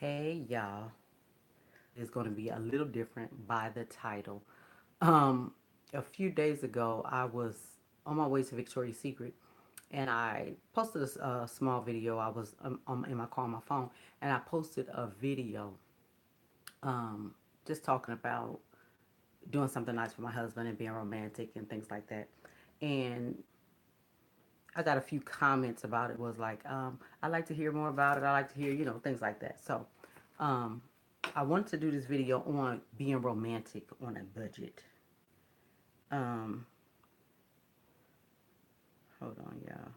Hey y'all, it's going to be a little different by the title. Um, a few days ago, I was on my way to Victoria's Secret, and I posted a small video. I was in my car on my phone, and I posted a video, um, just talking about doing something nice for my husband and being romantic and things like that. And I got a few comments about it. Was like, I like to hear more about it. I like to hear, things like that. So, um, I wanted to do this video on being romantic on a budget. Um, Hold on, y'all.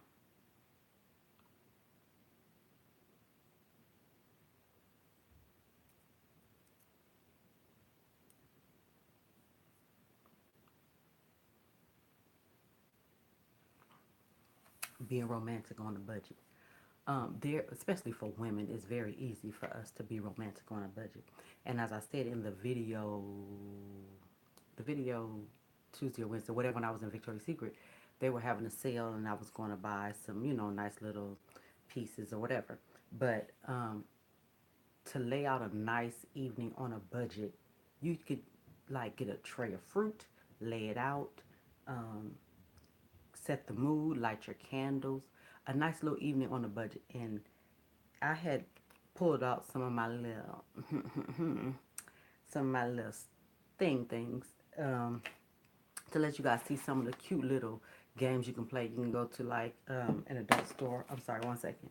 Being romantic on a budget. There, especially for women, it's very easy for us to be romantic on a budget. And as I said in the video Tuesday or Wednesday, whatever, when I was in Victoria's Secret, they were having a sale, and I was going to buy some, nice little pieces or whatever. But to lay out a nice evening on a budget, you could like get a tray of fruit, lay it out, um, set the mood, light your candles, a nice little evening on a budget. And I had pulled out some of my little, some of my little things, um, to let you guys see some of the cute little games you can play. You can go to like an adult store. I'm sorry, one second.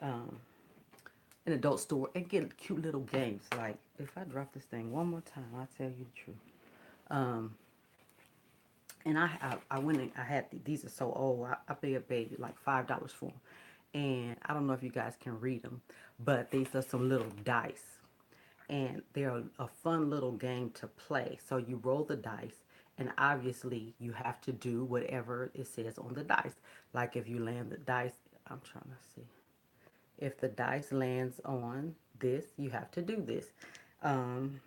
Um, an adult store and get cute little games. Like if I drop this thing one more time, I'll tell you the truth. Um, and I went and I had these are so old. I paid like $5 for them, and I don't know if you guys can read them, but these are some little dice, and they're a fun little game to play. So you roll the dice, and obviously you have to do whatever it says on the dice. Like if you land the dice, I'm trying to see. If the dice lands on this, you have to do this. Um,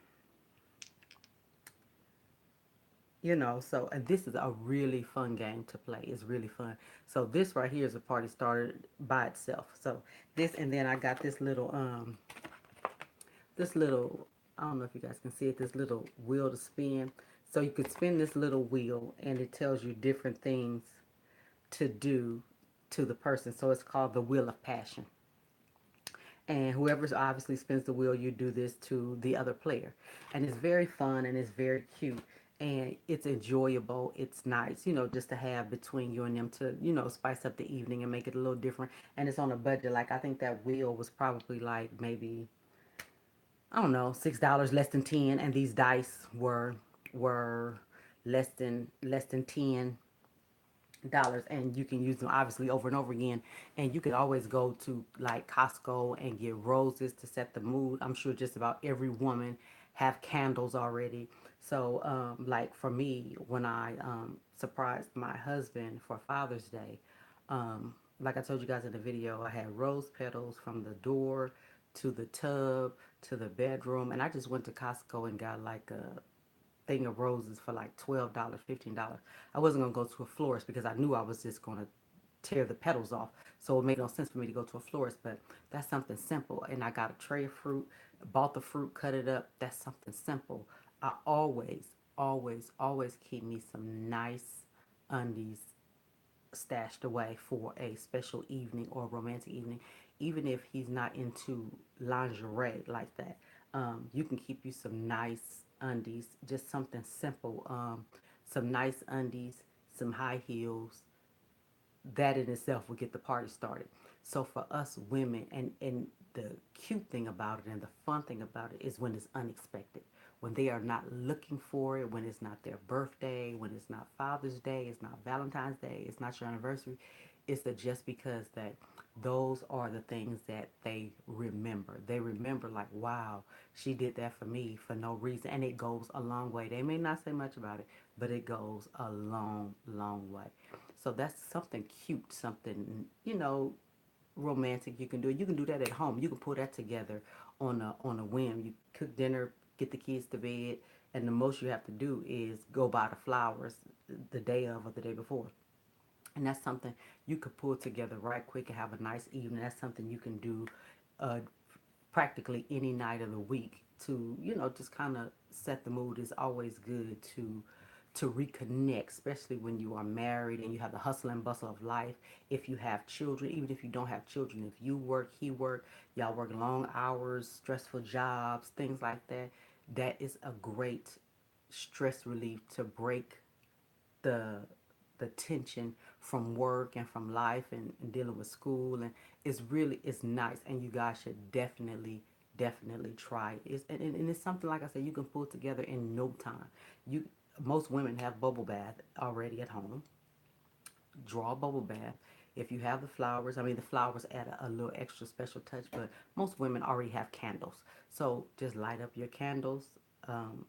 so and this is a really fun game to play. It's really fun. So this right here is a party starter by itself. So this, and then I got this little, I don't know if you guys can see it, this little wheel to spin. So you could spin this little wheel, and it tells you different things to do to the person. So it's called the Wheel of Passion. And whoever obviously spins the wheel, you do this to the other player. And it's very fun, and it's very cute, and it's enjoyable. It's nice, just to have between you and them to, spice up the evening and make it a little different. And it's on a budget. Like I think that wheel was probably like maybe, I don't know, $6 less than 10, and these dice were less than $10, and you can use them obviously over and over again. And you could always go to like Costco and get roses to set the mood. I'm sure just about every woman have candles already. So like for me, when I surprised my husband for Father's Day, like I told you guys in the video, I had rose petals from the door to the tub to the bedroom, and I just went to Costco and got like a thing of roses for like $12, $15. I wasn't gonna go to a florist because I knew I was just gonna tear the petals off. So it made no sense for me to go to a florist, but that's something simple. And I got a tray of fruit, bought the fruit, cut it up. That's something simple. I always keep me some nice undies stashed away for a special evening or romantic evening, even if he's not into lingerie like that. You can keep you some nice undies, just something simple. Some nice undies, some high heels, that in itself will get the party started. So for us women, and the cute thing about it and the fun thing about it is when it's unexpected, when they are not looking for it, when it's not their birthday, when it's not Father's Day, it's not Valentine's Day, it's not your anniversary. It's that just because that those are the things that they remember. They remember like, wow, she did that for me for no reason. And it goes a long way. They may not say much about it, but it goes a long, long way. So that's something cute, something, romantic you can do. You can do that at home. You can put that together on a whim. You cook dinner, get the kids to bed, and the most you have to do is go buy the flowers the day of or the day before. And that's something you could pull together right quick and have a nice evening. That's something you can do uh, practically any night of the week to, just kind of set the mood. Is always good to reconnect, especially when you are married and you have the hustle and bustle of life. If you have children, even if you don't have children, if you work, he work, y'all work long hours, stressful jobs, things like that, that is a great stress relief to break the the tension from work and from life and dealing with school. And it's nice, and you guys should definitely try it. And it's something, like I said, you can pull together in no time. You Most women have bubble bath already at home. Draw a bubble bath. If you have the flowers, I mean, the flowers add a little extra special touch, but most women already have candles. So just light up your candles. um,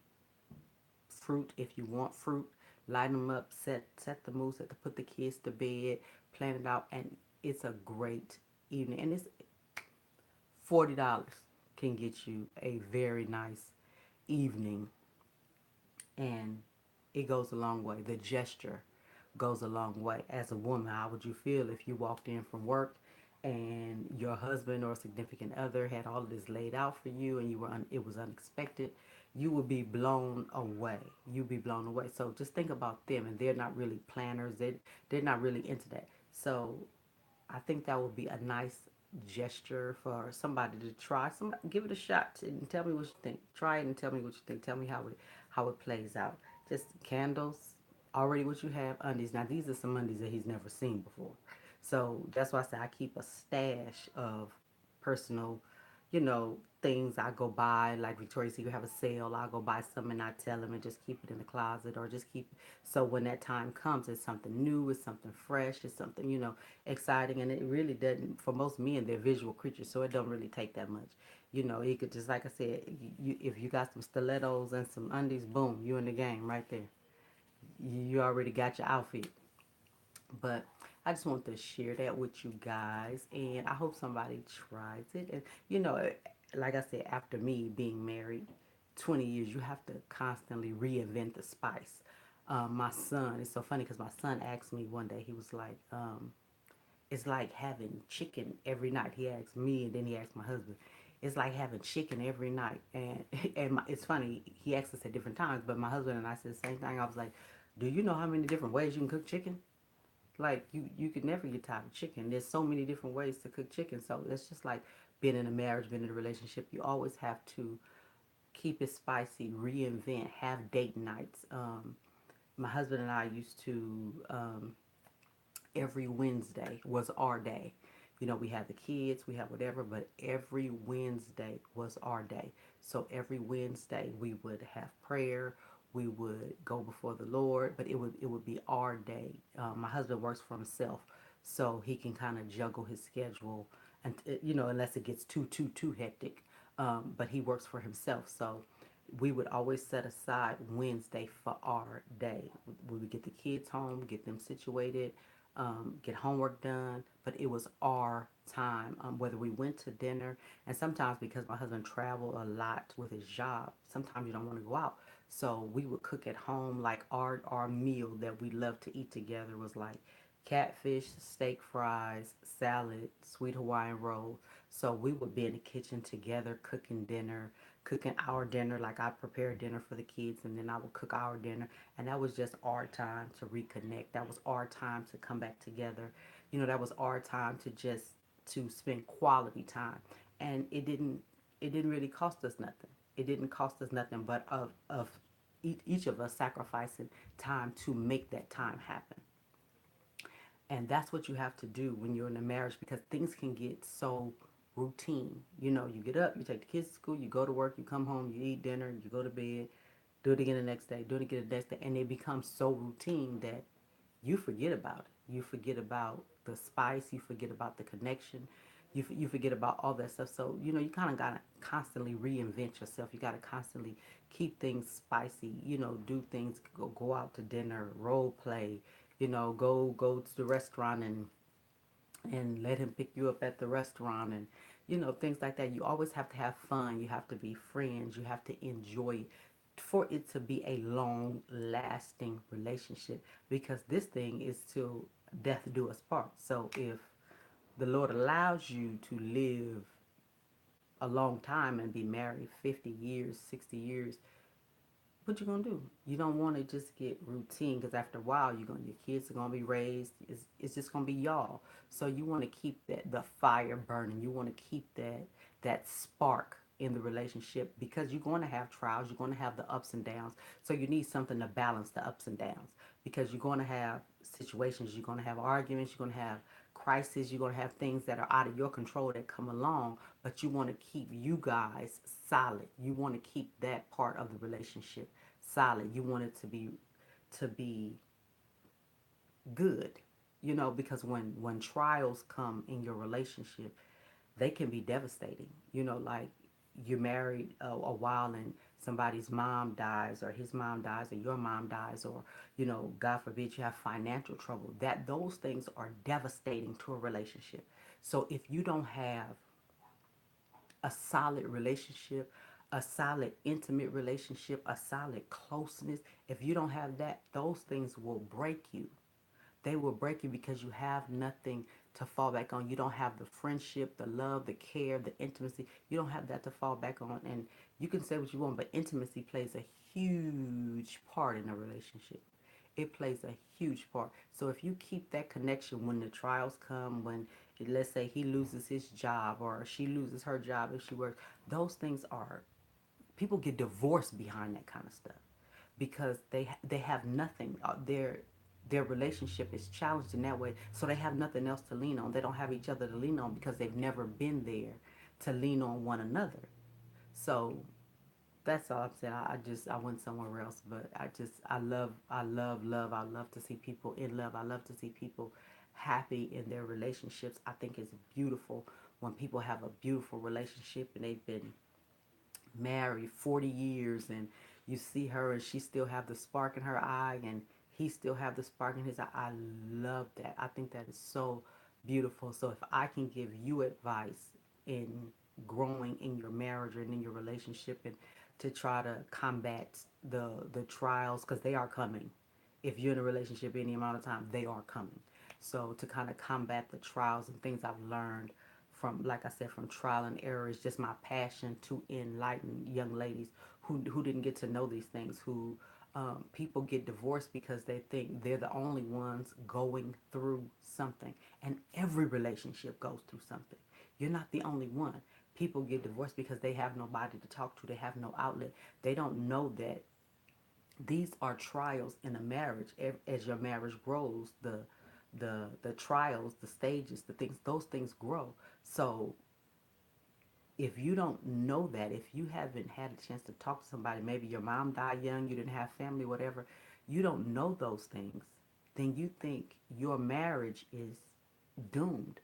Fruit, if you want fruit, line them up, set the mood, set to put the kids to bed, plan it out, and it's a great evening. And it's $40 can get you a very nice evening, and it goes a long way. The gesture goes a long way. As a woman, how would you feel if you walked in from work and your husband or significant other had all of this laid out for you, and it was unexpected? You would be blown away. You'd be blown away. So just think about them, and they're not really planners. They're not really into that. So I think that would be a nice gesture for somebody to try. Give it a shot and tell me what you think. Try it and tell me what you think. Tell me how it plays out. Just candles, already what you have. Undies. Now these are some undies that he's never seen before. So that's why I say I keep a stash of personal, things I go buy. Like Victoria's Secret have a sale, I'll go buy some and I tell them and just keep it in the closet, or just keep, so when that time comes, it's something new, it's something fresh, it's something, exciting. And it really doesn't, for most men, they're visual creatures, so it don't really take that much. You could just, like I said, if you got some stilettos and some undies, boom, you in the game right there. You already got your outfit. But I just want to share that with you guys, and I hope somebody tries it. And like I said, after me being married 20 years, you have to constantly reinvent the spice. My son, it's so funny because my son asked me one day, he was like, it's like having chicken every night. He asked me, and then he asked my husband. It's like having chicken every night, and it's funny. He asked us at different times, but my husband and I said the same thing. I was like, "Do you know how many different ways you can cook chicken? Like you could never get tired of chicken. There's so many different ways to cook chicken. So it's just like being in a marriage, being in a relationship. You always have to keep it spicy, reinvent, have date nights. My husband and I used to, every Wednesday was our day. We have the kids, we have whatever, but every Wednesday was our day. So every Wednesday we would have prayer. We would go before the Lord, but it would be our day. My husband works for himself, so he can kind of juggle his schedule, and unless it gets too hectic. But he works for himself, so we would always set aside Wednesday for our day. We would get the kids home, get them situated, get homework done, but it was our time. Whether we went to dinner, and sometimes because my husband traveled a lot with his job, sometimes you don't want to go out. So we would cook at home. Like our meal that we loved to eat together was like catfish, steak fries, salad, sweet Hawaiian roll. So we would be in the kitchen together cooking dinner, cooking our dinner. Like I prepared dinner for the kids, and then I would cook our dinner. And that was just our time to reconnect. That was our time to come back together. That was our time to spend quality time. And it didn't really cost us nothing. It didn't cost us nothing but of each of us sacrificing time to make that time happen. And that's what you have to do when you're in a marriage, because things can get so routine. You get up, you take the kids to school, you go to work, you come home, you eat dinner, you go to bed, do it again the next day, do it again the next day, and it becomes so routine that you forget about it. You forget about the spice, you forget about the connection, you forget about all that stuff. So, you kind of got to constantly reinvent yourself. You got to constantly keep things spicy, do things, go out to dinner, role play, go to the restaurant and let him pick you up at the restaurant, and things like that. You always have to have fun. You have to be friends. You have to enjoy it for it to be a long lasting relationship, because this thing is till death do us part. So if the Lord allows you to live a long time and be married 50 years, 60 years, what you gonna do? You don't want to just get routine because after a while, your kids are gonna be raised. It's just gonna be y'all. So you want to keep the fire burning. You want to keep that spark in the relationship because you're going to have trials. You're going to have the ups and downs. So you need something to balance the ups and downs because you're going to have situations. You're going to have arguments. You're going to have crises. You're going to have things that are out of your control that come along, but you want to keep you guys solid. You want to keep that part of the relationship solid. You want it to be good, because when trials come in your relationship, they can be devastating. Like you're married a while and somebody's mom dies or his mom dies or your mom dies or God forbid you have financial trouble. That those things are devastating to a relationship. So if you don't have a solid relationship, a solid intimate relationship, a solid closeness, if you don't have that, those things will break you. They will break you because you have nothing to fall back on. You don't have the friendship, the love, the care, the intimacy. You don't have that to fall back on. And you can say what you want, but intimacy plays a huge part in a relationship. It plays a huge part. So if you keep that connection when the trials come, when let's say he loses his job or she loses her job if she works, those things are people get divorced behind that kind of stuff because they have nothing. Their relationship is challenged in that way, so they have nothing else to lean on. They don't have each other to lean on because they've never been there to lean on one another. So that's all I'm saying. I went somewhere else, but I love to see people in love. I love to see people happy in their relationships. I think it's beautiful when people have a beautiful relationship and they've been married 40 years and you see her and she still have the spark in her eye and he still have the spark in his eye. I love that. I think that is so beautiful. So if I can give you advice in growing in your marriage and in your relationship and to try to combat the trials because they are coming. If you're in a relationship any amount of time, they are coming. So to kind of combat the trials and things I've learned from, like I said, from trial and error is just my passion to enlighten young ladies who didn't get to know these things, who people get divorced because they think they're the only ones going through something. And every relationship goes through something. You're not the only one. People get divorced because they have nobody to talk to. They have no outlet. They don't know that these are trials in a marriage. As your marriage grows, the trials, the stages, the things, those things grow. So if you don't know that, if you haven't had a chance to talk to somebody, maybe your mom died young, you didn't have family, whatever, you don't know those things, then you think your marriage is doomed.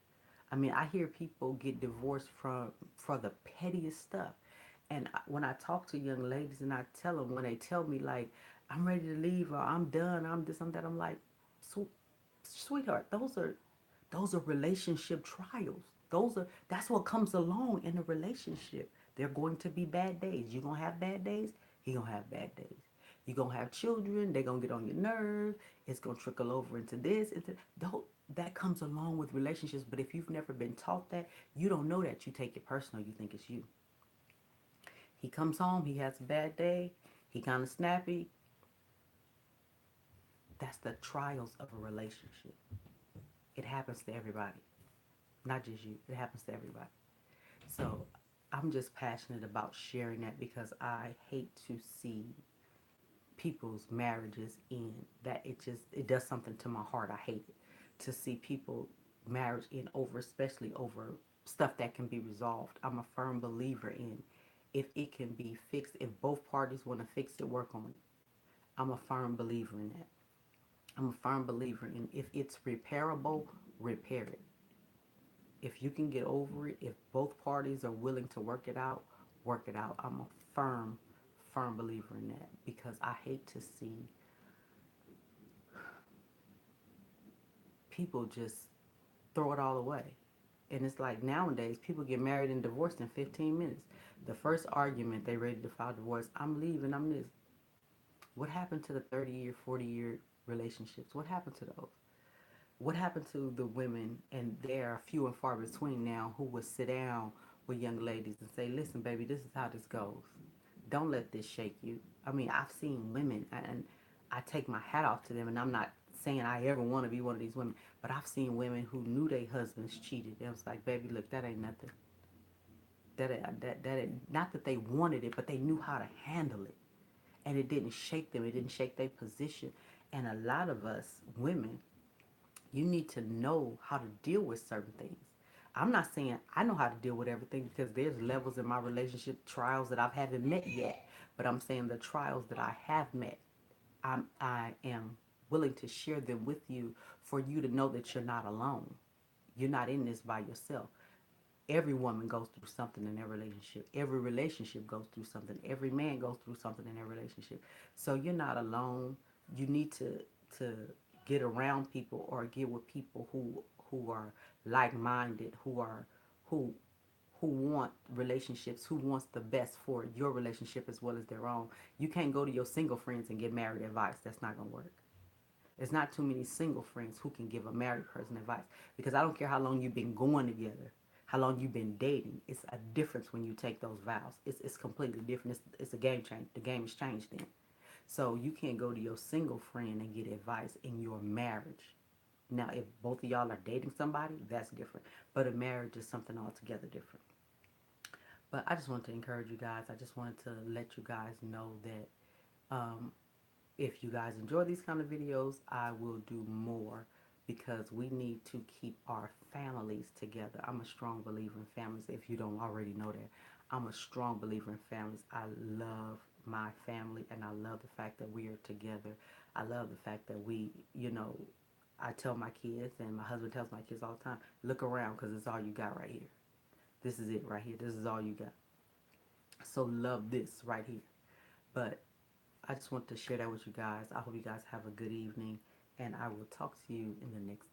I mean, I hear people get divorced for the pettiest stuff. And when I talk to young ladies and I tell them, when they tell me like, I'm ready to leave or I'm done, I'm this, I'm that, I'm like, so, sweetheart, those are relationship trials. That's what comes along in a relationship. There are going to be bad days. You're gonna have bad days, he gonna have bad days. You're gonna have children, they're gonna get on your nerves, it's gonna trickle over into this, into that comes along with relationships. But if you've never been taught that, you don't know that. You take it personal, you think it's you. He comes home, he has a bad day, he kind of snappy. That's the trials of a relationship. It happens to everybody, not just you. It happens to everybody. So I'm just passionate about sharing that because I hate to see people's marriages end. That it does something to my heart. I hate it to see people marriage end over, especially over stuff that can be resolved. I'm a firm believer in if it can be fixed, if both parties want to fix it, work on it. I'm a firm believer in that. I'm a firm believer in if it's repairable, repair it. If you can get over it, if both parties are willing to work it out, work it out. I'm a firm believer in that because I hate to see people just throw it all away. And it's like nowadays, people get married and divorced in 15 minutes. The first argument, they ready to file divorce. I'm leaving, I'm this. What happened to the 30-year, 40-year relationships? What happened to those? What happened to the women, and they are few and far between now, who would sit down with young ladies and say, listen, baby, this is how this goes. Don't let this shake you. I mean, I've seen women, and I take my hat off to them, and I'm not saying I ever want to be one of these women, but I've seen women who knew their husbands cheated. It was like, baby, look, that ain't nothing. That ain't, not that they wanted it, but they knew how to handle it, and it didn't shake them. It didn't shake their position. And a lot of us women, you need to know how to deal with certain things. I'm not saying I know how to deal with everything because there's levels in my relationship, trials that I haven't met yet. But I'm saying the trials that I have met, I am willing to share them with you for you to know that you're not alone. You're not in this by yourself. Every woman goes through something in their relationship. Every relationship goes through something. Every man goes through something in their relationship. So you're not alone. You need to get around people or get with people who are like-minded, who who want relationships, who wants the best for your relationship as well as their own. You can't go to your single friends and get married advice. That's not gonna work. There's not too many single friends who can give a married person advice because I don't care how long you've been going together, how long you've been dating. It's a difference when you take those vows. It's completely different. It's a game change. The game has changed then. So you can't go to your single friend and get advice in your marriage. Now, if both of y'all are dating somebody, that's different. But a marriage is something altogether different. But I just wanted to encourage you guys. I just wanted to let you guys know that if you guys enjoy these kind of videos, I will do more because we need to keep our families together. I'm a strong believer in families. If you don't already know that, I'm a strong believer in families. I love my family and I love the fact that we are together. I love the fact that I tell my kids and my husband tells my kids all the time, look around because it's all you got right here. This is it right here. This is all you got. So love this right here. But I just want to share that with you guys. I hope you guys have a good evening, and I will talk to you in the next